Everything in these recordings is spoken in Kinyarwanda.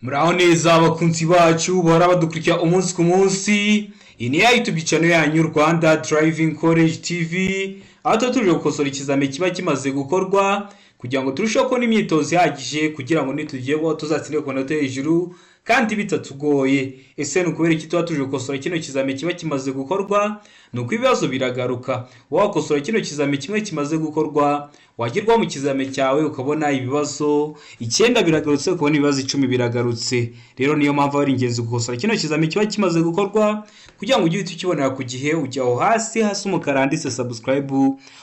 Muraho neza abakunzi bacu bahora badukurikira umunsi ku munsi. Iyi ni ya YouTube channel yanyu Rwanda Driving College TV, aho tuba tuje gukosora ikizame kiba kimaze gukorwa kugira ngo turusheho kubona imyitozo ihagije kugira ngo nitugiyeho tuzatsinde ku manota hejuru kandi bitatugoye. Ese ni ukubera iki tuba tuje gukosora kino kizame kiba kimaze gukorwa? Ni uko ibibazo biragaruka. Wakosora kino kizame kimwe kimaze gukorwa, wagirwa mu kizame cyawe ukabona ibibazo 9 biragarutse, ukabona ibibazo 10 biragarutse. Rero niyo mpamvu ari ingenzi gukosora kino kizame kiba kimaze gukorwa kugira ngo ujye ukibonera ku gihe. Ujyaho hasi umukara handitse subscribe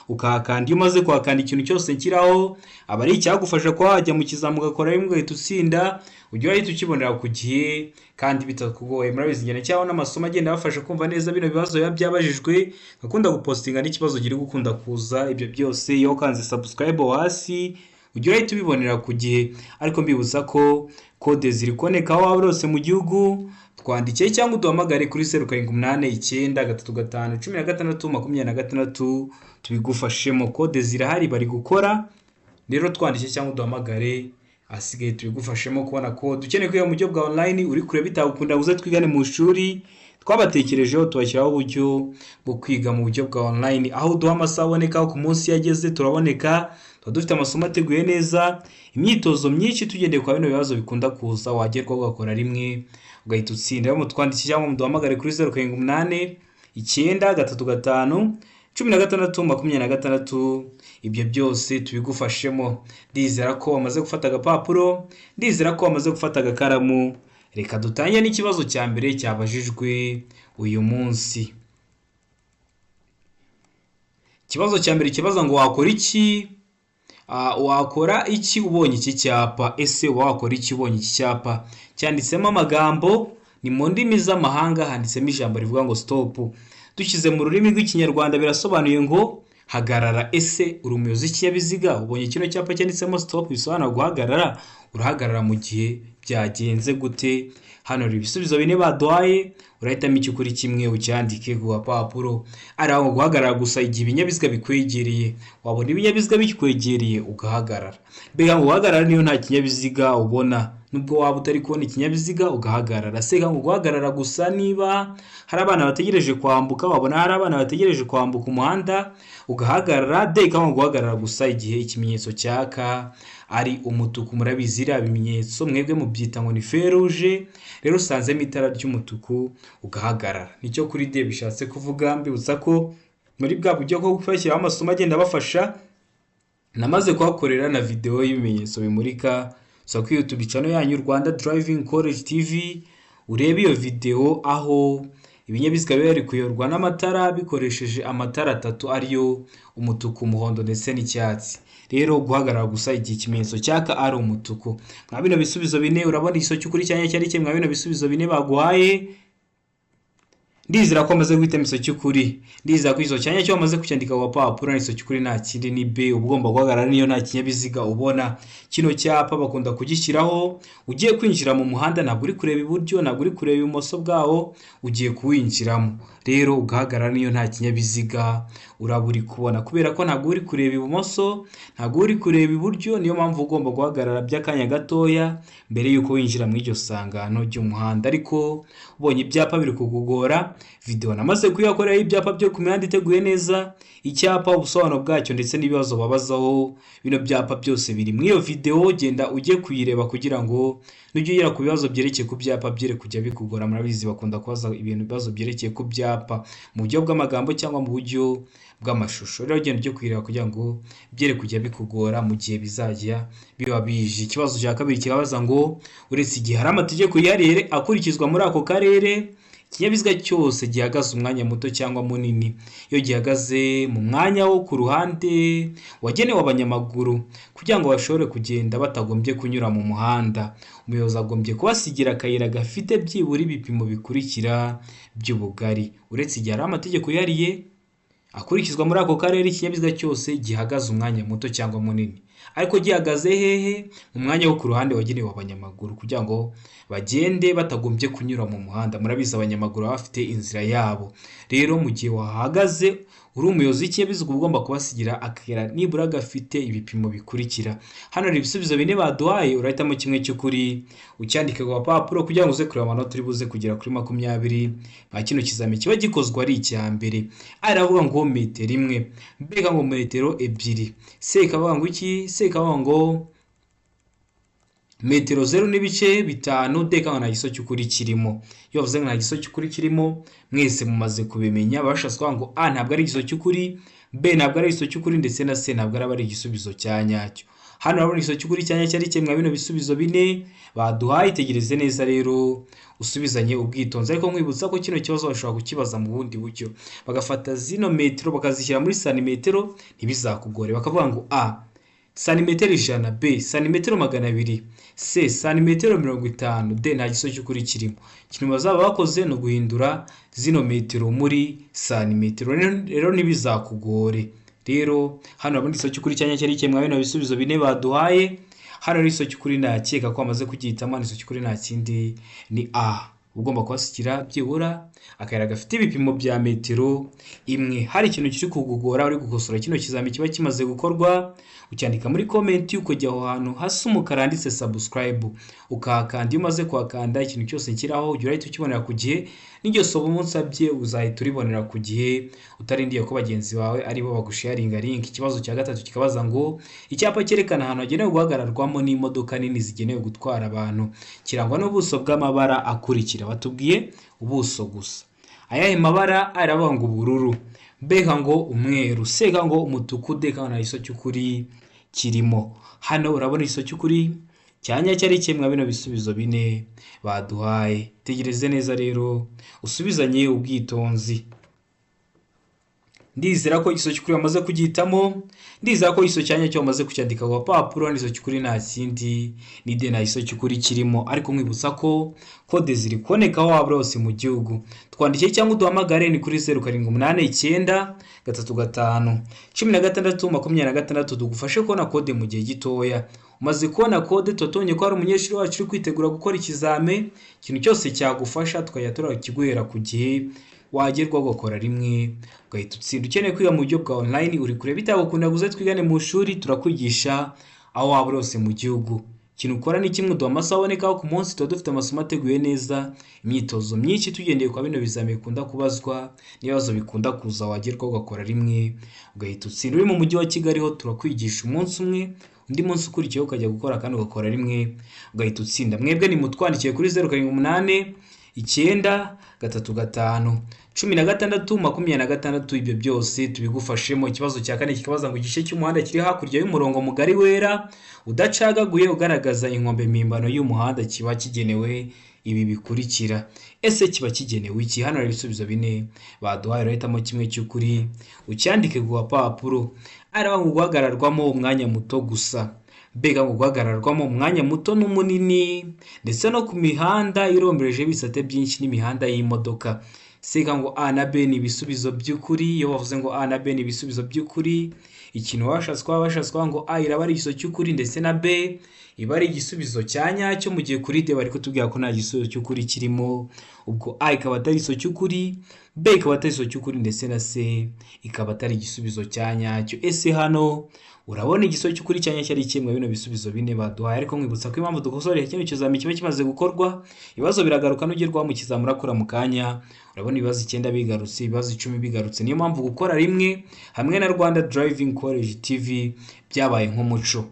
ukahakanda. Iyo umaze kuhakanda ikintu cyose nkiraho aba ari icyagufasha ko wajya mu kizame ugakora rimwe ugahita utsinda, ujye uhita ukibonera ku gihe kandi bitakugoye. Murabizi ngene cyaho n'amasomo agenda abafasha kumva neza bino bibazo byabajijwe, ngakunda gupostinga n'ikibazo giri gukunda kuza. Ibyo byose iyo ukanze subscribe hasi ujye uhita ubibonera ku gihe. Ariko mbibutsa ko kode ziri koneka aho wose mu gihugu, twandikiye cyangwa uduhamagare kuri 0789951626 tubigufashemo. Kode zirahari bari gukora, rero twandikiye cyangwa uduhamagare asigaye tubigufashemo kubona ko dukeneye kwiga mu buryo bwa online. Uri kure bitagukunda uze twigane mu shuri, twabatekerejeho tubashyiraho uburyo bwo kwiga mu buryo bwa online, aho duha amasaha aboneka ku munsi yageze turaboneka. Tuba dufite amasomo ateguye neza, imyitozo myinshi tugendeye kwa bino bibazo bikunda kuza, wagerwaho ugakora rimwe ugahita utsinda. Rero mutwandikire cyangwa muduhamagare kuri 0789351626. Ibyo byose tubigufashemo. Ndizera ko wamaze gufata agapapuro, ndizera ko wamaze gufata agakaramu. Reka dutangire n'ikibazo cya mbere cyabajijwe uyu munsi. Ikibazo cya mbere kibaza ngo wakora iki? Wakora iki ubonye iki cyapa? Ese wakora iki ubonye iki cyapa? Cyanditsemo amagambo, ni mu ndimi z'amahanga, handitsemo ijambo rivuga ngo stop. Dushyize mu rurimi rw'ikinyarwanda birasobanuye ngo hagarara. Ese uri umuyobozi w'ikinyabiziga ubonye kino cyapa cyanditsemo stop, bisobanura guhagarara. Urahagarara mu gihe byagenze gute? Hano rero ibisubizo bine baduhaye, urahitamo icyo kuri kimwe ucyandike ku gapapuro. Ari aho guhagarara gusa igihe ibinyabiziga bikwegereye. Wabona ibinyabiziga bikwegereye ugahagarara. Mbega ngo guhagarara niyo nta kinyabiziga ubona, nubwo waba utari kubona ikinyabiziga ugahagarara. Sega ngo guhagarara gusa niba hari abana bategereje kwambuka, wabona hari abana bategereje kwambuka umuhanda ugahagarara. Deka ngo guhagarara gusa igihe ikimenyetso cyaka ari umutuku. Murabizi iriya bimenyetso mwebwe mubyita ngo ni feruje, rero usanzemo itara ry'umutuku ugahagarara. Nicyo kuri D bishatse kuvuga. Mbibutsa ko muri bwa buryo bwo gufashyiraho amasomo agenda abafasha, namaze kuhakorera na video y'ibimenyetso bimurika. So kuri YouTube channel yanyu Rwanda Driving College TV, urebe iyo video aho ibinyabiziga biri kuyorwa n'amatara bikoresheje amatara 3 ariyo umutuku, umuhondo ndetse n'icyatsi. Rero guhagarara gusa igihe ikimenyetso cyaka ari umutuku. Mwa bino bisubizo bine urabona iso cy'ukuri cyanya cyari kimwe. Mwa bino bisubizo bine baguhaye, ndizera ko amaze guhita iso cy'ukuri. Ndizera ko iso cyanya cyo amaze kucyandika ku papuro n'iso cy'ukuri nta kindi ni B. Ugomba guhagarara niyo nta kinyabiziga ubona. Kino cyapa bakunda kugishyiraho ugiye kwinjira mu muhanda, ntabwo uri kureba iburyo, ntabwo uri kureba ibumoso bwawo, ugiye kuwinjiramo. Rero ugahagarara niyo nta kinyabiziga uraba uri kubona, kubera ko ntabwo uri kureba ibumoso, ntabwo uri kureba iburyo. Niyo mpamvu ugomba guhagarara by'akanya gatoya mbere yuko winjira mu iryo sangano ry'umuhanda. Ariko ubonye ibyapa biri kugugora, video namaze kuyakorera ibyapa byo ku mihanda iteguye neza, icyapa ubusobanuro bwacyo ndetse n'ibibazo babazaho. Bino byapa byose biri muri iyo video, genda ujye kuyireba kugira ngo nujye ugera ku bibazo byerekeye ku byapa byere kujya bikugora. Murabizi bakunda kubaza ibintu bibazo byerekeye ku byapa mu buryo bw'amagambo cyangwa mu buryo bw'amashusho. Rero genda ujye kuyireba kugira ngo byere kujya bikugora mu gihe bizajya biba bije. Ikibazo cya kabiri kirabaza ngo uretse igihe hari amategeko yihariye akurikizwa muri ako karere, ikinyabiziga cyose gihagaze umwanya muto cyangwa munini, iyo gihagaze mu mwanya wo ku ruhande wagenewe abanyamaguru kugira ngo bashobore kugenda batagombye kunyura mu muhanda, umuyobozi agombye kubasigira akayira gafite byibura ibipimo bikurikira by'ubugari. Uretse igihe hari amategeko yihariye akurikizwa muri ako karere, ikinyabiziga cyose gihagaze umwanya muto cyangwa munini, ariko gihagaze hehe? Mu mwanya wo ku ruhande wagenewe abanyamaguru kugira ngo bagende batagombye kunyura mu muhanda. Murabizi abanyamaguru bafite inzira yabo. Rero mu gihe wahagaze uri umuyobozi w'ikinyabiziga uba ugomba kubasigira akayira nibura gafite ibipimo bikurikira. Hano hari ibisubizo bine baduhaye, urahitamo kimwe cy'ukuri ucyandike ku gapapuro kugira ngo uze kureba amanota uri buze kugera kuri 20 ba kino kizami kiba gikozwe ari icya mbere. Aravuga ngo metero imwe, B ngo metero ebyiri, C ikavuga ngo iki, C ikavuga ngo metero 0.5, D nta giso cy'ukuri kirimo. Iyo bavuze ngo nta giso cy'ukuri kirimo, mwese mumaze kubimenya. Bashaswa ngo A ntabwo ari igiso cy'ukuri, B ntabwo ari igiso cy'ukuri, ndetse na C ntabwo ari igisubizo cya nyacyo. Hano urabona igiso cy'ukuri cya nyacyo ari kimwe bino bisubizo bine baduhaye. Tegereze neza rero usubizanye ubwitonzi, ariko nkwibutsa ko kino kibazo bashobora kukibaza mu bundi buryo, bagafata zino metero bakazishyira muri santimetero, ntibizakugore. Bakavuga ngo A santimetero 100, B santimetero 200, C santimetero 50, D nta giso cy'ukuri kirimo. Ikintu bazaba bakoze no guhindura zino metero muri santimetero, rero ntibizakugore. Rero hano urabona igiso cy'ukuri cyanya cyari kimwe bino bisubizo bine baduhaye. Hano ari igiso cy'ukuri nakeka ko amaze kugihitamo, igiso cy'ukuri nta kindi ni A. Ugomba kubasikira byibura akayira gafite ibipimo bya metero imwe. Hari ikintu kiri kugugora uri gukosora kino kizami kiba kimaze gukorwa, ucyandika muri comment ukajya aho hantu hasi umukara handitse subscribe, ukahakanda. Iyo umaze kuhakanda ikintu cyose kiraho ujya urahita ukibonera ku gihe, n'iryo somo umusabye uzahita uribonera ku gihe utarindiye ko bagenzi bawe aribo bagusharinga link. Ikibazo cya gatatu kikabaza ngo icyapa cyerekana ahantu hagenewe guhagararwamo n'imodoka nini zigenewe gutwara abantu kirangwa n'ubuso bw'amabara akurikira. Batubwiye ubuso gusa. Ayahe mabara? Aravuga ngo ubururu, B ngo umweru, C ngo umutuku, D nta giso cy'ukuri kirimo. Hano urabona igiso cy'ukuri cyanya cyari kimwe bino bisubizo bine baduhaye. Tegereze neza rero usubizanye ubwitonzi. Ndizera ko igiso cy'ukuri bamaze kugihitamo, ndizera ko igiso cyanya cyo bamaze kucyandika ku papuro. N'igiso cy'ukuri nta kindi ni D nta giso cy'ukuri kirimo. Ariko mwibutsa ko kode ziri kuboneka aho waba hose mu gihugu. Twandikiye cyangwa uduhamagare ni kuri 0789 35 16 26 tugufashe kubona kode mu gihe gitoya. Umaze kubona kode tutonye ko hari umunyeshuri wacu uri kwitegura gukora ikizame, ikintu cyose cyagufasha tukajya turakiguhera ku gihe, wagerwa gukora rimwe ugahita utsinda. Ukeneye kwiga mu buryo bwa online, uri kure bitagukunda guze twigane mu shuri, turakwigisha aho waba hose mu gihugu. Ikintu ukora ni kimwe, duha amasaha aboneka ku munsi, tuba dufite amasomo ateguye neza, imyitozo myinshi tugendeye kwa bino bizame bikunda kubazwa n'ibibazo bikunda kuza, wagerwa ugakora rimwe ugahita utsinda. Uri mu mujyi wa Kigali ho turakwigisha umunsi umwe, undi munsi ukurikiyeho ukajya gukora kandi ugakora rimwe ugahita utsinda. Mwebwe ni mutwandikiye kuri 0789 935 16 26. Ibyo byose tubigufashemo. Ikibazo cya kane kikabaza ngo igice cy'umuhanda kiri hakurya y'umurongo mugari wera udacagaguye ugaragaza inkombe mpimbano y'umuhanda kiba kigenewe ibi bikurikira. Ese kiba kigenewe iki? Hano hari ibisubizo bine baduhaye, urahitamo kimwe cy'ukuri ucyandike ku papuro. Aravuga ngo guhagararwamo umwanya muto gusa, B ngo guhagararwamo umwanya muto n'umunini, ndetse no ku mihanda irombereje bisate byinshi n'imihanda y'imodoka. C ngo A na B ni ibisubizo by'ukuri. Iyo bavuze ngo A na B ni ibisubizo by'ukuri, ikintu bashaswa ngo A iraba ari igiso cy'ukuri ndetse na B iba ari igisubizo cya nyacyo, mu gihe kuri D bari kutubwira ko nta gisubizo cy'ukuri kirimo. Ubwo A ikaba atari igiso cy'ukuri, B ikaba atari igiso cy'ukuri, ndetse na C ikaba atari igisubizo cya nyacyo. Ese hano urabona igiso cy'ukuri cya nyacyo ari kimwe bino bisubizo bine baduhaye. Ariko mwibutsa ko impamvu dukosoreye kino kizami kiba kimaze gukorwa, ibibazo biragaruka n'ugerwaho mu kizami urakora mu kanya. Urabona ibibazo 9 bigarutse, ibibazo 10 bigarutse. Niyo mpamvu gukora rimwe hamwe na Rwanda Driving College TV byabaye nk'umuco.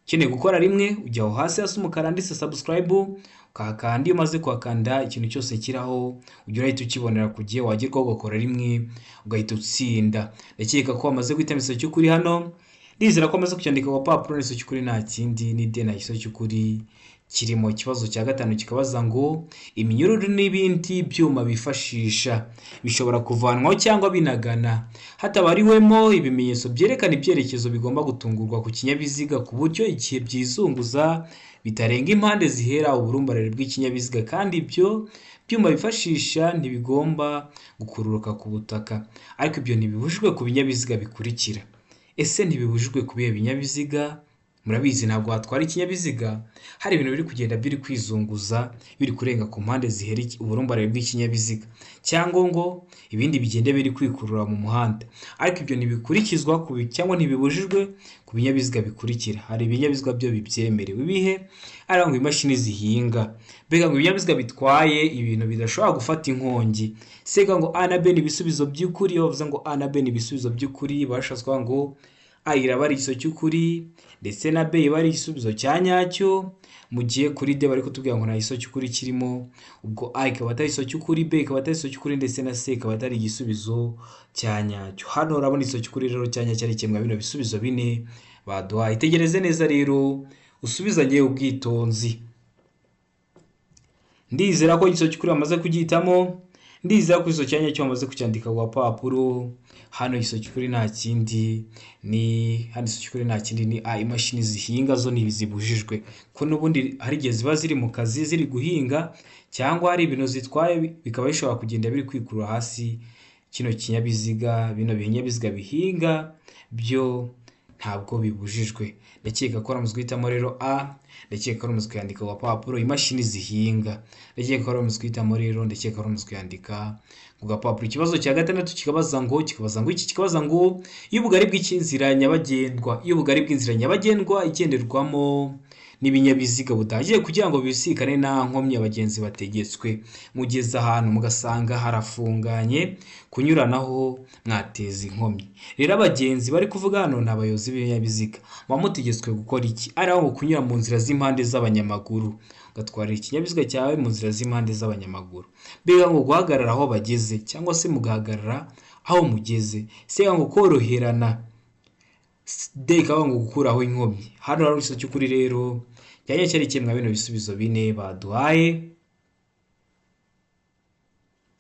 Ukeneye gukora rimwe ujya aho hasi umukara handitse subscribe, ukahakanda. Iyo umaze kuhakanda ikintu cyose kiraho ujya urahita ukibonera ku gihe, wagerwa ugakora rimwe ugahita utsinda. Ndakeka ko wamaze guhitamo igiso cy'ukuri hano. Ndizera ko amaze kucyandika ku papuro. N'igiso cy'ukuri nta kindi ni D nta giso cy'ukuri kirimo. Ikibazo cya gatanu kikabaza ngo iminyururu n'ibindi byuma bifashisha bishobora kuvanwaho cyangwa binagana hatabariwemo ibimenyetso byerekana ibyerekezo bigomba gutungurwa ku kinyabiziga, ku buryo igihe byizunguza bitarenga impande zihera uburumbarare bw'ikinyabiziga, kandi ibyo byuma bifashisha ntibigomba gukururuka ku butaka. Ariko ibyo ntibibujijwe ku binyabiziga bikurikira. Ese ntibibujijwe ku bihe binyabiziga? murabizi ntabwo watwara ikinyabiziga hari ibintu biri kugenda biri kwizunguza biri kurenga ku mpande zihera uburumbarare bw'ikinyabiziga, cyangwa ngo ibindi bigende biri kwikurura mu muhanda, ariko ibyo ntibikurikizwa cyangwa ntibibujijwe ku binyabiziga bikurikira. Hari ibinyabiziga byo bibyemerewe, ibihe ari ngo imashini zihinga, mbega ngo ibinyabiziga bitwaye ibintu bidashobora gufata inkongi. Sega ngo A na B ni ibisubizo by'ukuri. Iyo bavuze ngo A na B ni ibisubizo by'ukuri bashazwa ngo A iraba ari igisubizo cy'ukuri ndetse na B iba ari igisubizo cya nyacyo, mu gihe kuri D bari kutubwira ngo nta gisubizo cy'ukuri kirimo, ubwo A ikaba atari igisubizo cy'ukuri, B ikaba atari igisubizo cy'ukuri ndetse na C ikaba atari igisubizo cya nyacyo. Hano urabona igisubizo cy'ukuri rero cya nyacyo ari kimwe bino bisubizo bine baduhaye. Itegereze neza rero usubizanye ubwitonzi. Ndizera ko igisubizo cy'ukuri bamaze kugihitamo, ndizera ko igisubizo cya nyacyo bamaze kucyandika ku papuro. Hano igisubizo cy'ukuri nta kindi ni A, imashini zihinga zo ntizibujijwe, ko n'ubundi hari igihe ziba ziri mu kazi ziri guhinga cyangwa hari ibintu zitwaye bikaba bishobora kugenda biri kwikurura hasi kino kinyabiziga. Bino binyabiziga bihinga byo ntabwo bibujijwe. Ndakeka ko ramuzwe guhitamo rero A, ndakeka ko ramuzwe kuyandika ku gapapuro. Imashini zihinga, ndakeka ko ramuzwe guhitamo rero, ndakeka ko ramuzwe kuyandika ku gapapuro. Ikibazo cya gatandatu kikabaza ngo iyo ubugari bw'inzira nyabagendwa, igenderwamo n'ibinyabiziga budagiye kugira ngo bisikane nta nkomyi abagenzi bategetswe, mugeze ahantu mugasanga harafunganye, kunyuranaho mwateza inkomyi. Rero abagenzi bari kuvuga hano ni abayobozi b'ibinyabiziga, muba mutegetswe gukora iki? Ari aho kunyura mu nzira z'impande z'abanyamaguru, ugatwarira ikinyabiziga cyawe mu nzira z'impande z'abanyamaguru. Mbega ngo guhagarara aho bageze cyangwa se mugahagarara aho mugeze. Se ngo koroherana, D ikaba ngo gukuraho inkomyi. Hano rero igisubizo cy'ukuri rero cyanye cyari kimwe bino bisubizo bine baduhaye.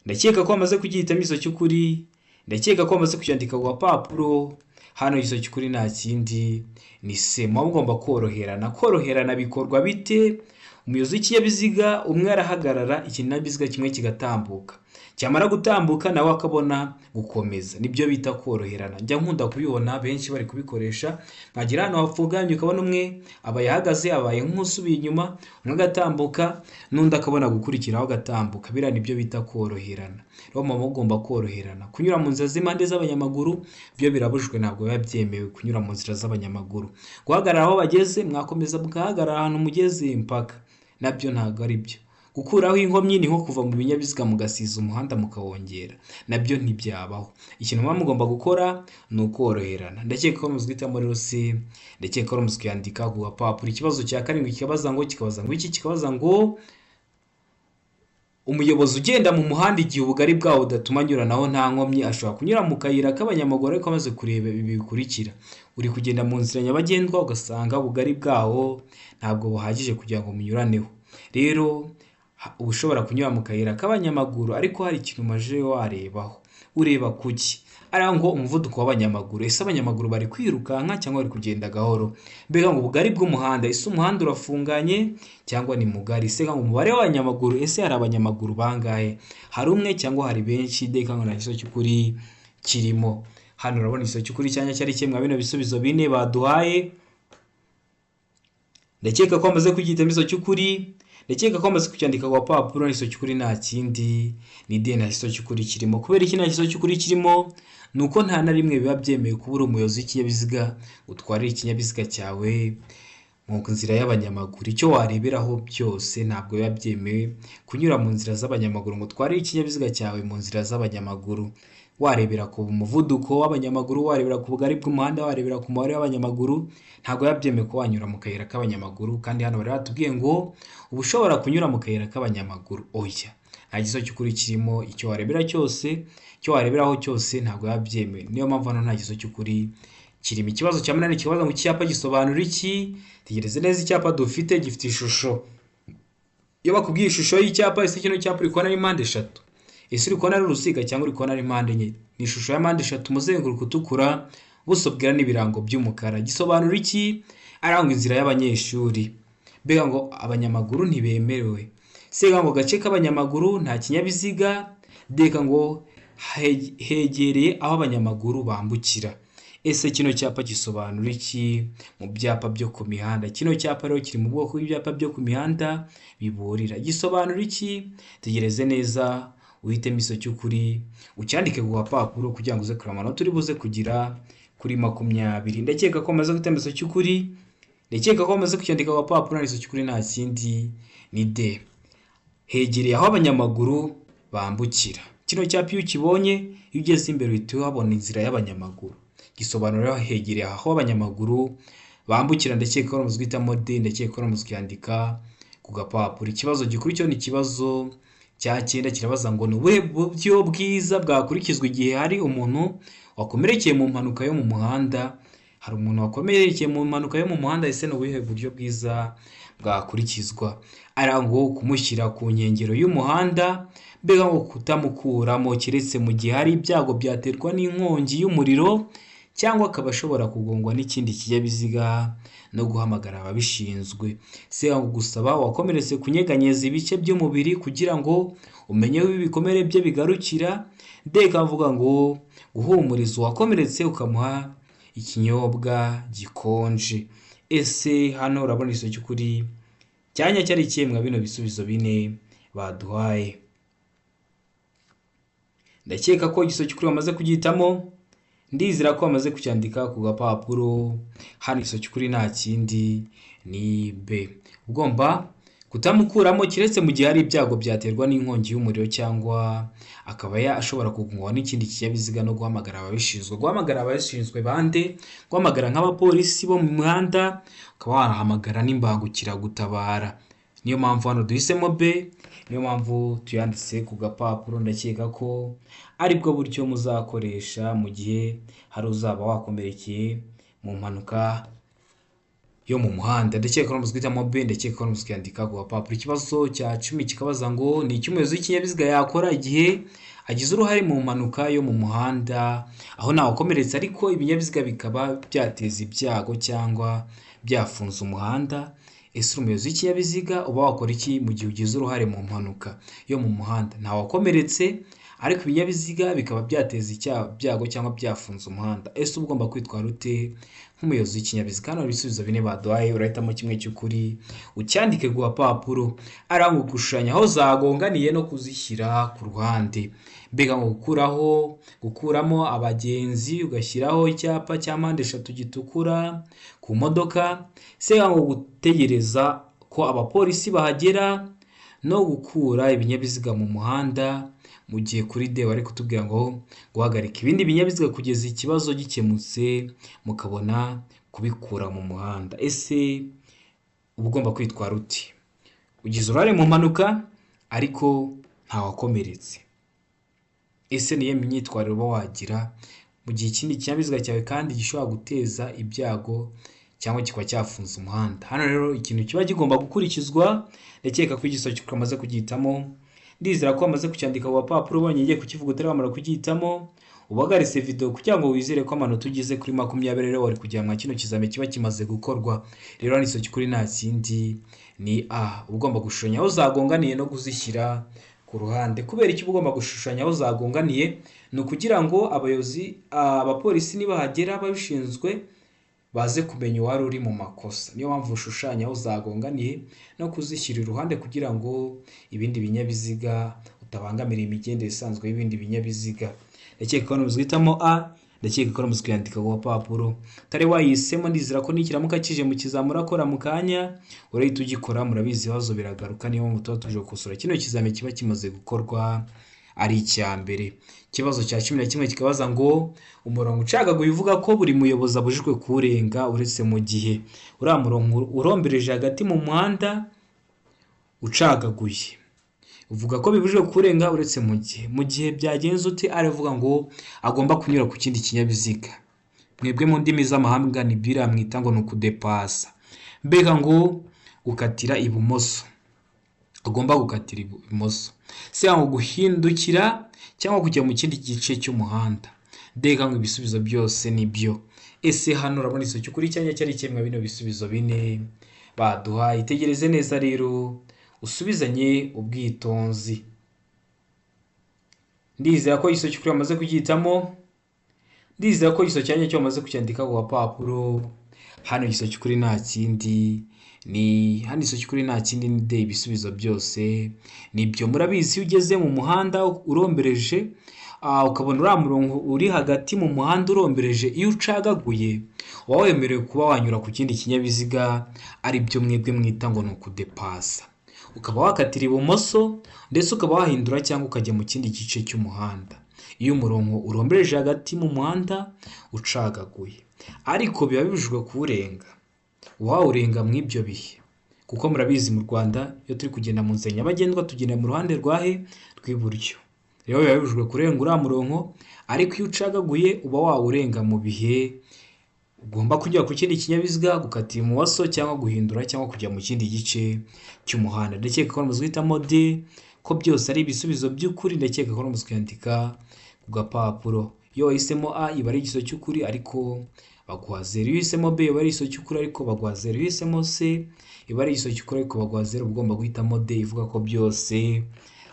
Ndakeka ko bamaze kugihitamo igisubizo cy'ukuri, ndakeka ko bamaze kucyandika ku gapapuro. Hano igisubizo cy'ukuri nta kindi ni C, muba mugomba koroherana. Koroherana bikorwa bite? Umuyobozi w'ikinyabiziga umwe arahagarara, ikinyabiziga kimwe kigatambuka, cyamara gutambuka nawe akabona gukomeza, nibyo bita koroherana. Njya nkunda kubibona benshi bari kubikoresha, nkagira hano hafunganye ukabona umwe aba yahagaze abaye nk'usubiye inyuma, umwe agatambuka n'undi akabona gukurikiraho agatambuka. Biriya nibyo bita koroherana. Rero muba mugomba koroherana. Kunyura mu nzira z'impande z'abanyamaguru byo birabujijwe, ntabwo biba byemewe kunyura mu nzira z'abanyamaguru. Guhagarara aho bageze mwakomeza mugahagarara ahantu mugeze mpaka, nabyo ntabwo ari byo. Gukuraho inkomyi ni nko kuva mu binyabiziga mugasiza umuhanda mukawongera, nabyo ntibyabaho. Ikintu muba mugomba gukora ni ukoroherana. Ndakeka ko muzwitamo rero C, ndakeka ko muzwiyandika ku gapapuro. Ikibazo cya karindwi kikabaza ngo umuyobozi ugenda mu muhanda igihe ubugari bwawo budatuma anyuranaho nta nkomyi ashobora kunyura mu kayira k'abanyamaguru, ariko amaze kureba ibi bikurikira. Uri kugenda mu nzira nyabagendwa ugasanga ubugari bwawo ntabwo buhagije kugira ngo munyuraneho. Rero uba ushobora kunyura mu kayira k'abanyamaguru, ariko hari ikintu umaje warebaho. Ureba kuki? Ari ngo umuvuduko w'abanyamaguru, ese abanyamaguru bari kwirukanka cyangwa bari kugenda gahoro? Mbega ngo ubugari bw'umuhanda, ese umuhanda urafunganye cyangwa ni mugari? Ese ngo umubare w'abanyamaguru, ese hari abanyamaguru bangahe? Hari umwe cyangwa hari benshi? Ndeka ngo nta gisubizo cy'ukuri kirimo. Hano urabona igisubizo cy'ukuri cyanya cyari kimwe bino bisubizo bine baduhaye. Ndakeka ko amaze kugihitamo igisubizo cy'ukuri, ndakeka ko amaze kucyandika ku gapapuro. Igisubizo cy'ukuri nta kindi ni D, nta gisubizo cy'ukuri kirimo. Kubera iki nta gisubizo cy'ukuri kirimo? Nuko nta na rimwe biba byemewe kuba uri umuyobozi w'ikinyabiziga utwarira ikinyabiziga cyawe mu nzira y'abanyamaguru. Icyo wareberaho byose ntabwo biba byemewe kunyura mu nzira z'abanyamaguru ngo utwarire ikinyabiziga cyawe mu nzira z'abanyamaguru. Warebera ku muvuduko w'abanyamaguru, warebera ku bugari bw'umuhanda, warebera ku mubare w'abanyamaguru. Ntabwo biba byemewe ko wanyura mu kayira k'abanyamaguru, kandi hano bari batubwiye ngo uba ushobora kunyura mu kayira k'abanyamaguru. Oya, nta gisubizo cy'ukuri kirimo. Icyo wareberaho cyose ntabwo biba byemewe. Niyo mpamvu hano nta gisubizo cy'ukuri kirimo. Ikibazo cya munani kibaza ngo icyapa gisobanura iki? Tegereze neza, icyapa dufite gifite ishusho. Iyo bakubwiye ishusho y'icyapa, ese kino cyapa uri kubona ari mpande eshatu? Ese uri kubona ari uruziga cyangwa uri kubona ari mpande enye? Ni ishusho ya mpande eshatu, umuzenguruko utukura, ubuso bwera n'ibirango by'umukara. Gisobanura iki? Aranga inzira y'abanyeshuri. Mbega ngo abanyamaguru ntibemerewe. Sega ngo gace k'abanyamaguru nta kinyabiziga. Deka ngo hegereye aho abanyamaguru bambukira. Ese kino cyapa gisobanura iki mu byapa byo ku mihanda? Kino cyapa rero kiri mu bwoko bw'ibyapa byo ku mihanda biburira. Gisobanura iki? Tegereze neza uhitemo iso cy'ukuri, ucyandike ku gapapuro kugira ngo uze kureba amanota uri buze kugira kuri 20. Ndakeka ko amaze guhitamo iso cy'ukuri, ndakeka ko amaze kucyandika ku gapapuro, iso cy'ukuri nta kindi ni D. Hegereye aho abanyamaguru bambukira. Kino cyapa iyo ukibonye, iyo ugeze imbere uhita uhabona inzira y'abanyamaguru. Gisobanura hegereye aho abanyamaguru bambukira. Ndakeka ko amaze guhitamo D, ndakeka ko amaze kuyandika ku gapapuro. Ikibazo gikurikiyeho ni ikibazo cya 9 kirabaza ngo ni ubuhe buryo bwiza bwakurikizwa igihe hari umuntu wakomerekeye mu mpanuka yo mu muhanda. Hari umuntu wakomerekeye mu mpanuka yo mu muhanda, ese ni ubuhe buryo bwiza bwakurikizwa? Arango kumushyira ku nkengero y'umuhanda, mbega ngo kutamukuramo keretse mu gihe hari ibyago byaterwa n'inkongi y'umuriro, cyangwa akaba ashobora kugongwa n'ikindi kinyabiziga no guhamagara ababishinzwe. Se gusaba wakomeretse kunyeganyeza ibice by'umubiri kugira ngo umenye aho ibikomere bye bigarukira. Ndeka avuga ngo guhumuriza uwakomeretse ukamuha ikinyobwa gikonje. Ese hano urabona iso cy'ukuri cyanya cyari cyemwa bino bisubizo 4 baduhaye. Ndakeka ko igiso cy'ukuri bamaze kugitamo, ndizira ko bamaze kucyandika ku gapapuro. Hano iso cy'ukuri nta kindi ni B. Ugomba kutamukuramo keretse mu gihe hari ibyago byaterwa n'inkongi y'umuriro, cyangwa akaba ashobora kugongwa n'ikindi kinyabiziga no guhamagara ababishinzwe. Guhamagara ababishinzwe bande? Guhamagara nk'abapolisi bo mu muhanda, ukaba wahamagara n'imbangukiragutabara. Niyo mpamvu hano duhisemo B, niyo mpamvu tuyanditse ku gapapuro. Ndakeka ko aribwo buryo muzakoresha mu gihe hari uzaba wakomerekeye mu mpanuka yo mu muhanda. Ndakeka ko muzwitamo B, ndakeka ko muzwandika ku gapapuro. Ikibazo cya 10 kikabaza ngo ni iki umuyobozi w'ikinyabiziga yakora igihe agize uruhare mu mpanuka yo mu muhanda, aho ntawe wakomeretse ariko ibinyabiziga bikaba byateza ibyago cyangwa byafunze umuhanda. Ese umuyobozi w'ikinyabiziga uba wakora iki mu gihe ugize uruhare mu mpanuka yo mu muhanda? Ntawe wakomeretse ariko ibinyabiziga bikaba byateza ibyago cyangwa byafunze umuhanda. Ese ugomba kwitwara ute nk'umuyobozi w'ikinyabiziga? Hano ibisubizo 4 baduhaye, urahitamo kimwe cy'ukuri ucyandike ku gapapuro. Arango gushushanya aho zagonganiye no kuzishyira ku ruhande. Mbega ngo gukuramo abagenzi ugashyiraho icyapa cya mpande 3 gitukura ku modoka. Se ngo gutegereza ko abapolisi bahagera no gukura ibinyabiziga mu muhanda. Mu gihe kuri D bari kutubwira ngo guhagarika ibindi binyabiziga kugeza ikibazo gikemutse mukabona kubikura mu muhanda. Ese ugomba kwitwara uti ugize uruhare mu mpanuka ariko nta wakomeretse? Ese niye myitwarire uba wagira mu gihe ikindi kinyabiziga cyawe kandi gishobora guteza ibyago cyangwa kikaba cyafunze umuhanda? Hano rero ikintu kiba kigomba gukurikizwa, ndakeka ko igiso cyamaze kugitamo. Ndizira ko amaze kucyandika ku gapapuro, ubonye ngiye kukivuga utaramara kugitamo. Ubagarise video kugira ngo wizere ko amanota ugize kuri 20 rero wari kugira mwa kino kizame kiba kimaze gukorwa. Rero niso cy'ukuri nta kindi ni A. Ugomba gushushanya aho zagonganiye no kuzishyira ku ruhande. Kubera iki ugomba gushushanya aho zagonganiye? Ni ukugira ngo abapolisi nibahagera babishinzwe baze kumenya uwari uri mu makosa. Niyo mpamvu ushushanya aho zagonganiye no kuzishyira iruhande kugira ngo ibindi binyabiziga utabangamira imigendere isanzwe y'ibindi binyabiziga. Ndakeka ko muzwitamo A, ndakeka ko muzwiyandika ku gapapuro. Tare wayisemo, ndizira ko nikiramuka kije mu kizamura akora mu kanya urahita ugikora. Murabizi ibibazo biragaruka, niyo mpamvu tuba tuje gukosora kino kizame kiba kimaze gukorwa ari icya mbere. Ikibazo cya 11 kikabaza ngo umurongo ucagaguye uvuga ko buri muyobozi abujijwe kurenga uretse mu gihe. Uriya murongo urombereje hagati mu muhanda ucagaguye uvuga ko bibujijwe kurenga uretse mu gihe. Mu gihe byagenze ute? Aravuga ngo agomba kunyura ku kindi kinyabiziga. Mwebwe mu ndimi z'amahanga ni bira mwita ngo nukudepasa. Mbega ngo gukatira ibumoso, agomba gukatira ibumoso. Se ngo guhindukira cyangwa kujya mu kindi gice cy'umuhanda. Ndeka ngo ibisubizo byose nibyo. Ese hano urabona iso cy'ukuri cyanya cyari cyemwa bino bisubizo 4 baduhaye. Itegereze neza rero usubizanye ubwitonzi. Ndizera ko iso cy'ukuri bamaze kugitamo. Ndizera ko igiso cyanjye cyo wamaze kucyandika ku gapapuro. Hano igiso cy'ukuri nta kindi hano igiso cy'ukuri nta kindi ni de, ibisubizo byose nibyo. Murabizi iyo ugeze mu muhanda urombereje, ukabona uriya murongo uri hagati mu muhanda urombereje, iyo ucagaguye uba wemerewe kuba wanyura ku kindi kinyabiziga, ari byo mwebwe mwita ngo ni ukudepasa. Ukaba wakatira ibumoso ndetse ukaba wahindura cyangwa ukajya mu kindi gice cy'umuhanda iyo umurongo urombereje hagati mu muhanda ucagaguye, ariko biba bibujijwe kuwurenga. Wawurenga mu ibyo bihe, kuko murabizi mu Rwanda iyo turi kugenda mu nzira nyabagendwa tugenda mu ruhande rw'iburyo. Rero biba bibujijwe kurenga uriya murongo, ariko iyo ucagaguye uba wawurenga mu bihe ugomba kujya ku kindi kinyabiziga, gukatira ibumoso cyangwa guhindura cyangwa kujya mu kindi gice cy'umuhanda. Ndakeka ko muzi guhitamo de, ko byose ari ibisubizo by'ukuri. Ndakeka ko muzi kwandika ku gapapuro. Iyo wahisemo A iba ari igiso cy'ukuri ariko baguha 0. Iyo uhisemo B iba ari igiso cy'ukuri ariko baguha 0. Iyo uhisemo C iba ari igiso cy'ukuri ariko baguha 0. Ugomba guhitamo D ivuga ko byose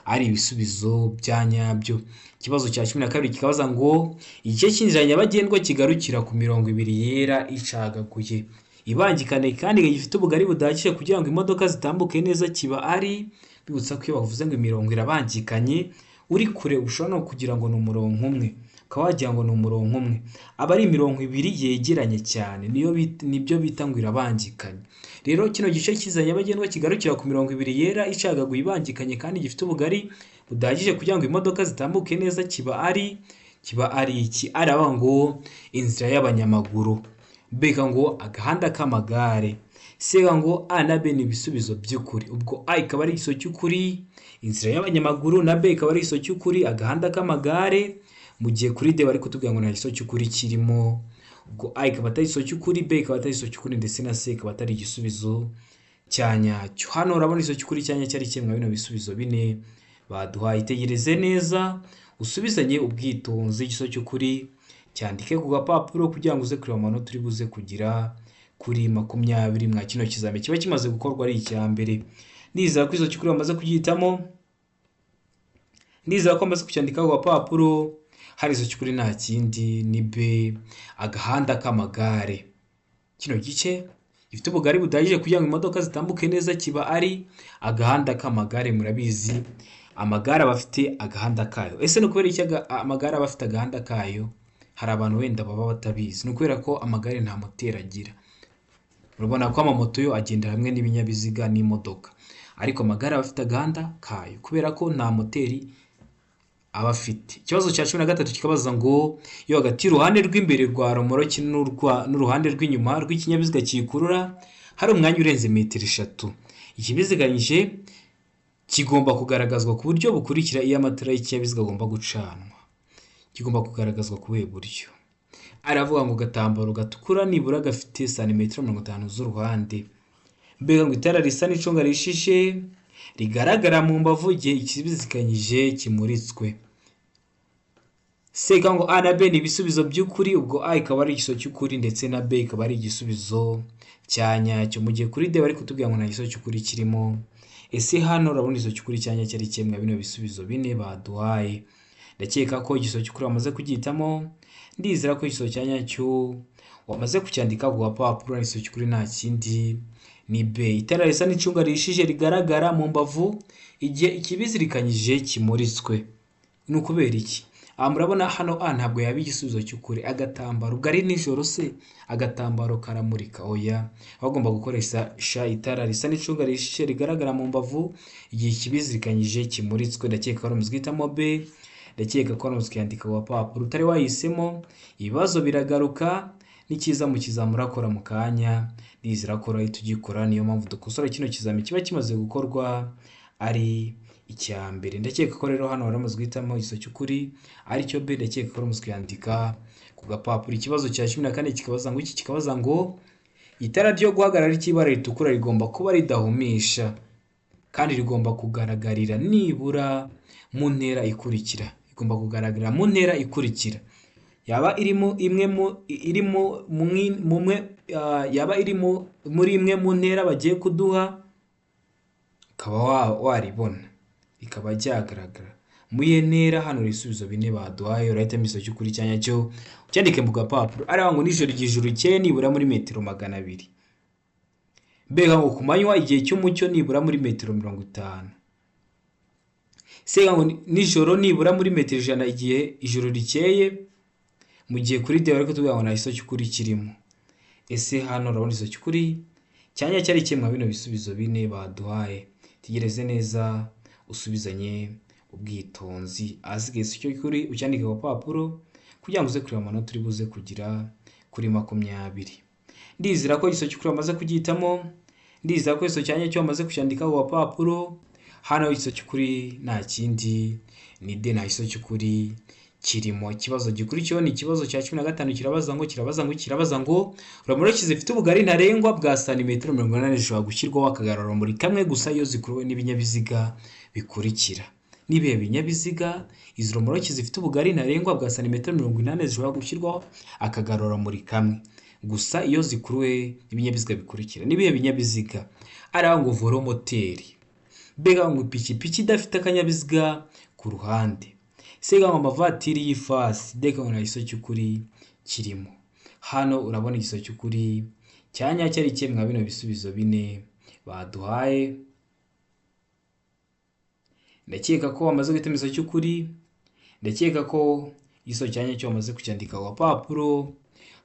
ari ibisubizo bya nyabyo. Ikibazo cya 12 kikabaza ngo igice cy'inzira nyabagendwa kigarukira ku mirongo ibiri yera icagaguye, ibangikane kandi gifite ubugari budahagije kugira ngo imodoka zitambuke neza, kiba ari, bibutsa ko iyo bavuze ngo imirongo irabangikanye uri kure ushobora no kugira ngo ni umurongo umwe, ukaba wagira ngo ni umurongo umwe. Aba ari imirongo ibiri yegeranye cyane, nibyo bita ngo irabangikanye. Rero kino gice cy'inzira nyabagendwa kigarukira ku mirongo ibiri yera icagaguye ibangikanye kandi gifite ubugari budahagije kugira ngo imodoka zitambuke neza, kiba ari iki? Araba ngo inzira y'abanyamaguru, B ngo agahanda k'amagare, C ngo A na B ni ibisubizo by'ukuri. Ubwo A ikaba ari igiso cy'ukuri, inzira y'abanyamaguru, na B ikaba ari igiso cy'ukuri, agahanda k'amagare, mu gihe kuri D bari kutubwira ngo nta giso cy'ukuri kirimo. Ubwo A ikaba atari igiso cy'ukuri, B ikaba atari igiso cy'ukuri, ndetse na C ikaba atari igisubizo cya nyacyo. Hano urabona igiso cy'ukuri cya nyacyo ari kimwe bino bisubizo bine baduhaye. Itegereze neza usubizanye ubwitonzi. Igiso cy'ukuri cyandike ku gapapuro kugira ngo uze kureba amanota uri buze kugira kuri 20 mwa kino kizame kiba kimaze gukorwa ari icya mbere. Ndizera ko igiso cy'ukuri bamaze kugihitamo, ndizera ko bamaze kucyandika ku gapapuro. Hari igiso cy'ukuri nta kindi ni B, agahanda k'amagare. Kino gice gifite ubugari budahagije kugira ngo imodoka zitambuke neza, kiba ari agahanda k'amagare. Murabizi amagare aba afite agahanda kayo. Ese ni ukubera iki amagare aba afite agahanda kayo? Hari abantu wenda baba batabizi. Ni ukubera ko amagare nta moteri agira. Urabona ko amamoto yo agenda hamwe n'ibinyabiziga n'imodoka, ariko amagare aba afite agahanda kayo kubera ko nta moteri aba afite. Ikibazo cya 13 kikabaza ngo iyo hagati y'uruhande rw'imbere rwa romoroki n'uruhande rw'inyuma rw'ikinyabiziga kikurura hari umwanya urenze metero 3, ikibiziganyije kigomba kugaragazwa ku buryo bukurikira. Iyo amatara y'ikinyabiziga agomba gucanwa, kigomba kugaragazwa ku buhe buryo? Aravuga ngo gatambaro gatukura nibura gafite santimetero 50 z'uruhande. Mbega ngo itara risa n'icunga rishishe rigaragara mu mbavu igihe ikibiziganyije kimuritswe. C ngo A na B ni ibisubizo by'ukuri. Ubwo A ikaba ari igiso cy'ukuri ndetse na B ikaba ari igisubizo cya nyacyo, mu gihe kuri D bari kutubwira ngo nta giso cy'ukuri kirimo. Ese hano urabona igiso cy'ukuri cya nyacyo ari kimwe bino bisubizo bine baduhaye. Ndakeka ko igiso cy'ukuri wamaze kugihitamo. Ndizera ko igiso cya nyacyo wamaze kucyandika ku gapapuro. Igiso cy'ukuri nta kindi ni B, itara risa n'icunga rishije rigaragara mu mbavu igihe ikibizirikanyije kimuritswe. Ni ukubera iki? Murabona hano A ntabwo yaba igisubizo cy'ukuri. Agatambaro gari nijoro se agatambaro karamurika? Oya, bagomba gukoresha itara risa n'icunga rishije rigaragara mu mbavu igihe ikibizirikanyije kimuritswe. Ndakeka ko muzwitamo B, ndakeka ko muzwandika ku gapapuro. Utari wahisemo ibibazo biragaruka, n'ikiza mu kizamura akora mu kanya. Ndizera ko rero tugikora, niyo mpamvu dukosora kino kizami kiba kimaze gukorwa ari icya mbere. Ndakeka ko rero hano baramuzwe guhitamo igiso cy'ukuri ari cyo B. Ndakeka ko baramuzwe yandika ku gapapuro. Ikibazo cya 14 kikabaza ngo iki? Kikabaza ngo itara ryo guhagarara ry'ibara ritukura rigomba kuba ridahumisha kandi rigomba kugaragarira nibura mu ntera ikurikira. Igomba kugaragarira mu ntera ikurikira. Yaba irimo muri imwe mu ntera bagiye kuduha, ukaba waribona ikaba ryagaragara muye ntera. Hano ibisubizo bine baduhaye urahitamo igisubizo cy'ukuri cyanya cyo ucyandike mu gapapuro. Ari ngo nijoro igihe rikeye nibura muri metero 200. Mbega ngo ku manywa igihe cy'umucyo nibura muri metero 50. Sega ngo nijoro nibura muri metero 100 igihe ijoro rikeye. Mu gihe kuri de ariko tuvuga ngo nta gisubizo cy'ukuri kirimo. Ese hano urabona igisubizo cy'ukuri cyanya cyari kimwe bino bisubizo bine baduhaye. Tegereze neza usubizanye ubwitonzi. Asigaye igisubizo cy'ukuri ucyandike ku papuro kugira ngo uze kureba amanota uri buze kugira kuri 20. Ndizira ko igisubizo cy'ukuri amaze kugihitamo. Ndizira ko igisubizo cyanya cyo amaze kucyandika ku papuro. Hano igisubizo cy'ukuri nta kindi ni de, nta gisubizo cy'ukuri kirimo. Ikibazo gikurikiyeho ni ikibazo cya 15 kirabaza ngo uramureki zifite ubugari ntarengwa bwa santimetero 80 zishobora gushyirwaho akagarura muri kamwe gusa iyo zikuruwe n'ibinyabiziga bikurikira. Nibihe binyabiziga izo romoroki zifite ubugari ntarengwa bwa santimetero 80 zishobora gushyirwaho akagarura muri kamwe gusa iyo zikuruwe n'ibinyabiziga bikurikira. Nibihe binyabiziga? Ari ngo volomoteri. Mbega ngo ipikipiki idafite akanyabiziga ku ruhande. Sega ngo amavatiri y'ifasi. Deka ngo nta gisubizo cy'ukuri kirimo. Hano urabona igisubizo cy'ukuri cyanya cyari kimwe bino bisubizo bine baduhaye. Ndakeka ko wamaze guhitamo igisubizo cy'ukuri. Ndakeka ko igisubizo cyanya cyo wamaze kucyandika ku papuro.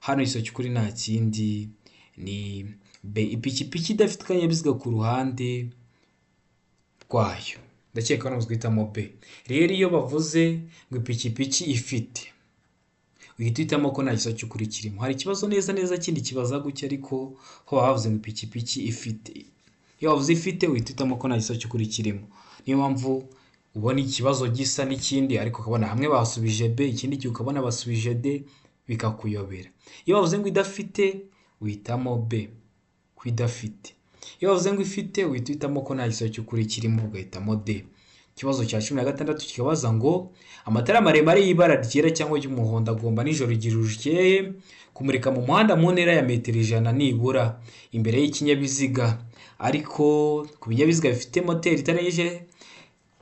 Hano igisubizo cy'ukuri nta kindi ni B, ipikipiki idafite akanyabiziga ku ruhande rwayo. Ndakeka ko namuzwe guhitamo B. Rero iyo bavuze ngo ipikipiki ifite, uhita uhitamo ko nta gisubizo cy'ukuri kirimo. Hari ikibazo neza kindi kibaza gutya ariko ho bavuze ngo ipikipiki ifite. Iyo bavuze ifite uhita uhitamo ko nta gisubizo cy'ukuri kirimo. Niyo mpamvu ubona ikibazo gisa n'ikindi ariko ukabona hamwe basubije B, ikindi gihe ukabona basubije D bikakuyobera. Iyo bavuze ngo idafite uhitamo B ku idafite. Iyo bavuze ngo ifite uhita uhitamo ko nta gisubizo cy'ukuri kirimo ugahitamo D. Ikibazo cya 16 kikabaza ngo amatara maremare y'ibara ryera cyangwa ry'umuhondo agomba nijoro igihe rikeye kumurika mu muhanda mu ntera ya metero 100 nibura imbere y'ikinyabiziga, ariko ku binyabiziga bifite moteri itarengeje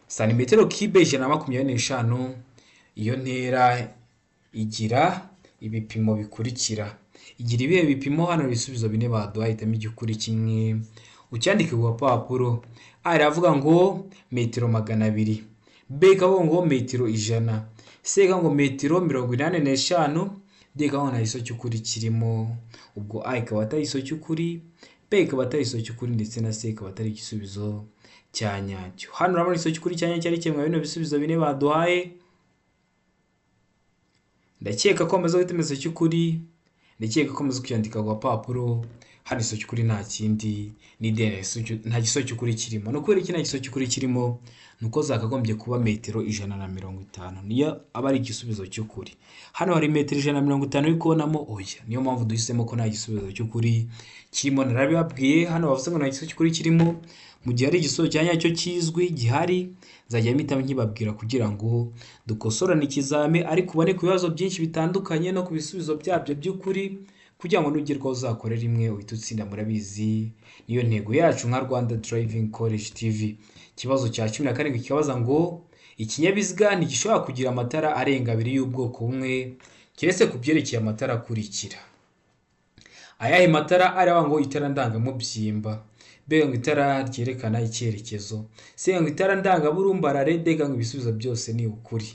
santimetero kibe 125. Iyo ntera igira ibipimo bikurikira. Igira ibihe bipimo? Hano ibisubizo bine baduhaye, hitamo igikuri kimwe ucyandike ku papuro. Aravuga ngo metero 200. B kavuga ngo metero 100. C kavuga ngo metero 85. D kavuga nta gisubizo cy'ukuri kirimo. Ubwo A ikaba atari igisubizo cy'ukuri, B ikaba atari igisubizo cy'ukuri ndetse na C ikaba atari igisubizo cya nyacyo. Hano urabona igisubizo cy'ukuri cyanya cyari kimwe bino bisubizo bine baduhaye. Ndakeka ko amaze guhitamo igisubizo cy'ukuri. Ndakeka ko amaze kucyandika ku papuro. Hano igisubizo cy'ukuri nta kindi ni D, nta gisubizo cy'ukuri kirimo. No kubera iki nta gisubizo cy'ukuri kirimo? Nuko zakagombye kuba metero 150. Niyo aba ari igisubizo cy'ukuri. Hano hari metero 150 uri kubonamo oya. Niyo mpamvu duhisemo ko nta gisubizo cy'ukuri kirimo. Narabibabwiye hano bavuze ngo nta gisubizo cy'ukuri kirimo. Mu gihe ari igisubizo cyanya cyo kizwi gihari nzajya mpita nkibabwira kugira ngo dukosorane ikizame, ariko ubone ku bibazo byinshi bitandukanye no ku bisubizo byabyo by'ukuri kugira ngo nugerwaho uzakore rimwe uhita utsinda. Murabizi niyo ntego yacu nka Rwanda Driving College TV. Ikibazo cya 17 kikabaza ngo ikinyabiziga ntigishobora kugira amatara arenga 2 y'ubwoko bumwe keretse ku byerekeye amatara akurikira. Ayahe matara? Araba ngo itara ndangamubyimba. B ngo itara ryerekana icyerekezo. C ngo itara ndangaburumbarare. D ngo ibisubizo byose ni ukuri.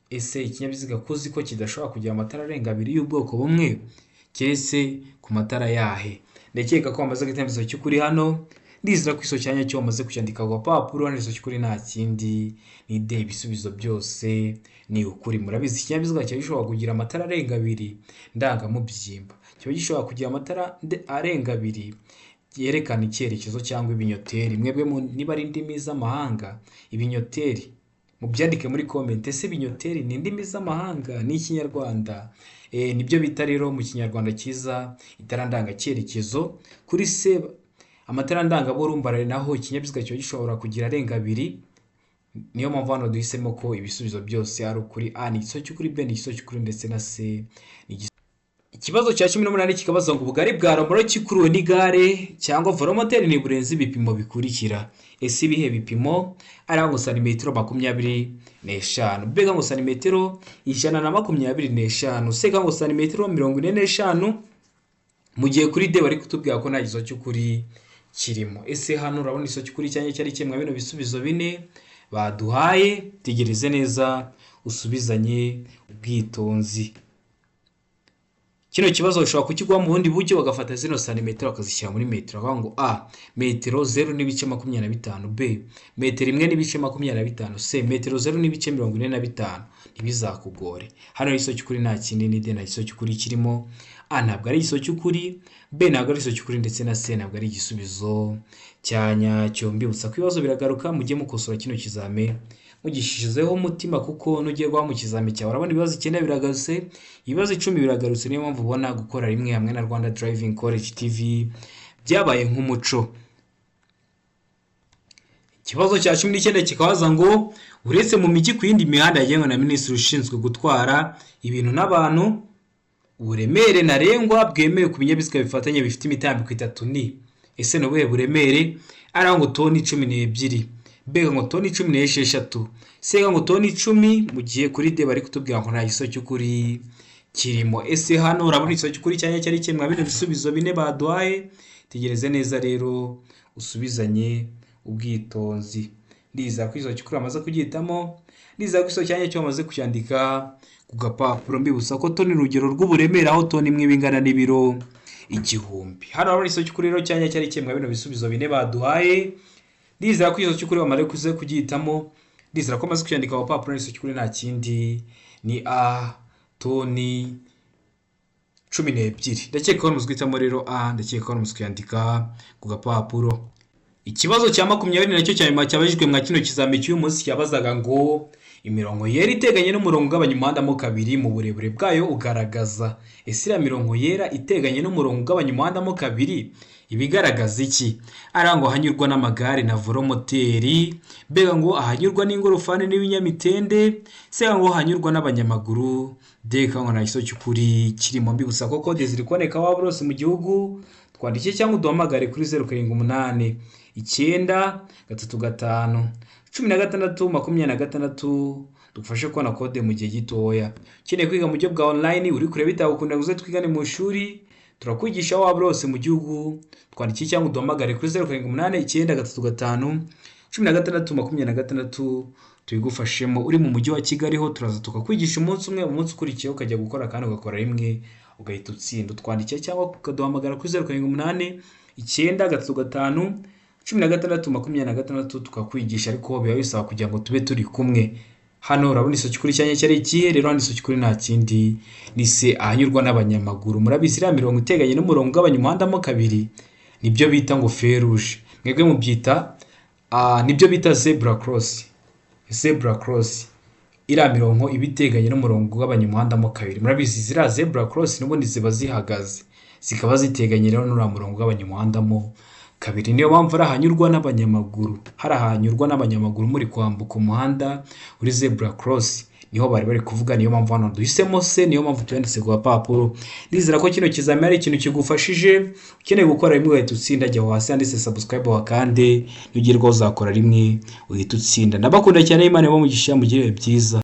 Ese ikinyabiziga kuzi ko kidashobora kugira amatara arenga 2 y'ubwoko bumwe keretse ku matara yahe? Ndakeka ko amaze guhitamo igisubizo cy'ukuri hano. Ndizera ko igisubizo cyanya cyo amaze kucyandika ku papuro. Hano igisubizo cy'ukuri nta kindi ni D, ibisubizo byose ni ukuri. Murabizi ikinyabiziga cyo gishobora kugira amatara arenga 2 ndangamubyimba. Cyo gishobora kugira amatara arenga 2 yerekana icyerekezo cyangwa ibinyoteri. Mwebwe niba ari indimi z'amahanga ibinyoteri mubyandike muri comment. Ese ibinyoteri ni indimi z'amahanga ni ikinyarwanda? Nibyo bita rero mu kinyarwanda cyiza itara ndanga cyerekezo. Kuri C amatara ndangaburumbarare naho ikinyabiziga cyo gishobora kugira arenga 2. Niyo mpamvu hano duhisemo ko ibisubizo byose ari ukuri. A ni igisubizo cy'ukuri, B ni igisubizo cy'ukuri ndetse na C ni Ikibazo cya 18 kikabaza ngo ubugari bwa romoroki ikuruwe n'igare cyangwa volomoteri ni burenze ibipimo bikurikira. ese ibihe bipimo? Aravuga ngo santimetero 25, B ngo santimetero 125, C ngo santimetero 45. Mu gihe kuri D bari kutubwira ko nta giso cy'ukuri kirimo. Ese hano urabona iso cy'ukuri cyanye cyari kimwe bino bisubizo bine baduhaye. Tegereze neza usubizanye ubwitonzi. Kino kibazo ushobora kukigwa mu bundi buryo bagafata zino santimetero bakazishyira muri metero. Bavuga ngo A metero 0.25, B metero 1.25, C metero 0.45. Ntibizakugore. Hano iso cy'ukuri nta kindi ni D na iso cy'ukuri kirimo. A ntabwo ari iso cy'ukuri, B ntabwo ari iso cy'ukuri, ndetse na C ntabwo ari igisubizo cyanyacyo. Mbibutsa ko ibibazo biragaruka mujye mukosora kino kizame mugishizeho umutima, kuko nugiye gwa mu kizame cyawe urabona ibibazo 9 biragarutse, ibibazo 10 biragarutse. Niyo mpamvu ubona gukora rimwe hamwe na Rwanda Driving College TV byabaye nk'umuco. Ikibazo cya 19 kikabaza ngo uretse mu mijyi ku yindi mihanda yagenwe na Minisitiri ushinzwe gutwara ibintu n'abantu, uburemere ntarengwa bwemewe ku binyabiziga bifatanye bifite imitambiko 3 ni ese no buhe buremere? Aravuga ngo toni 12, B ngo toni 16, C ngo toni 10. Mu gihe kuri D bari kutubwira ngo nta giso cy'ukuri kirimo. Ese hano urabona iso cy'ukuri cyanye cyari kimwe bino bisubizo bine baduhaye. Tegereze neza rero usubizanye ubwitonzi. Ndiza ko iso cy'ukuri amaze kugitamo, ndiza ko iso cyanye cyo amaze kucyandika ku gapapuro. Mbibutsa ko toni urugero rw'uburemere, aho toni imwe bingana n'ibiro 1000. Hano urabona iso cy'ukuri rero cyanye cyari kimwe bino bisubizo bine baduhaye. Ndizera ko iso cy'ukuri bamare kuze kugitamo, ndizera ko amaze kucyandika ku papuro. Iso cy'ukuri nta kindi ni A toni 12. Ndakeka ko muzwitamo rero A, ndakeka ko muzkwandika ku gapapuro. Ikibazo cya 20 nacyo cyanyuma cyabajijwe mwa kino kizame cy'uyu munsi cyabazaga ngo imirongo yera iteganye n'umurongo ugabanya umuhanda mo kabiri mu burebure bwayo ugaragaza. Ese iriya mirongo yera iteganye n'umurongo ugabanya umuhanda mo kabiri ibigaragaza iki? Aravuga ngo hanyurwa n'amagare na volomoteri, B ngo ahanyurwa n'ingorofani n'ibinyamitende, C ngo hanyurwa n'abanyamaguru, D ngo nta giso cy'ukuri kirimo. Mbibutsa ko kode ziri kuboneka waba rose mu gihugu. Twandike cyangwa uduhamagare kuri 0788 935 16 dufashe kubona kode mu gihe gitoya. Ukeneye kwiga mu buryo bwa online, uri kureba bitagukunda guze twigane mu ishuri, turakwigisha waba rose mu gihugu. Twandike cyangwa uduhamagare kuri 0788 935 tubigufashemo. Uri mu mujyi wa Kigali ho turaza tukakwigisha umunsi umwe, umunsi ukurikiyeho ukajya gukora kandi ugakora rimwe ugahita utsinda. Twandike cyangwa ukaduhamagara kuri 0788 935 16 tukakwigisha, ariko biba bisaba kugira ngo tube turi kumwe. Hano urabona iso cy'ukuri cyanye cyari ikihe? Rero hano iso cy'ukuri nta kindi ni C ahanyurwa n'abanyamaguru. Murabizi iriya mirongo iteganye n'umurongo ugabanya umuhanda mo kabiri nibyo bita ngo feruje, mwebwe mubyita nibyo bita zebra cross. Zebra cross iriya mirongo ibiteganye n'umurongo ugabanya umuhanda mo kabiri. Murabizi ziriya zebra cross n'ubundi ziba zihagaze, zikaba ziteganye rero n'uriya murongo ugabanya umuhanda mo kabiri. Niyo mpamvu arahanyurwa n'abanyamaguru, harahanyurwa n'abanyamaguru muri kwambuka umuhanda uri zebra cross, niho bari kuvuga. Niyo mpamvu hano duhisemo C, niyo mpamvu tuyanditse ku papuro. Ndizera ko kino kizame ari ikintu kigufashije. Ukeneye gukora rimwe uhita utsinda, jya hasi handitse subscribe wakande, nugerwaho uzakora rimwe uhita utsinda. Ndabakunda cyane, Imana ibahe umugisha, mugire byiza.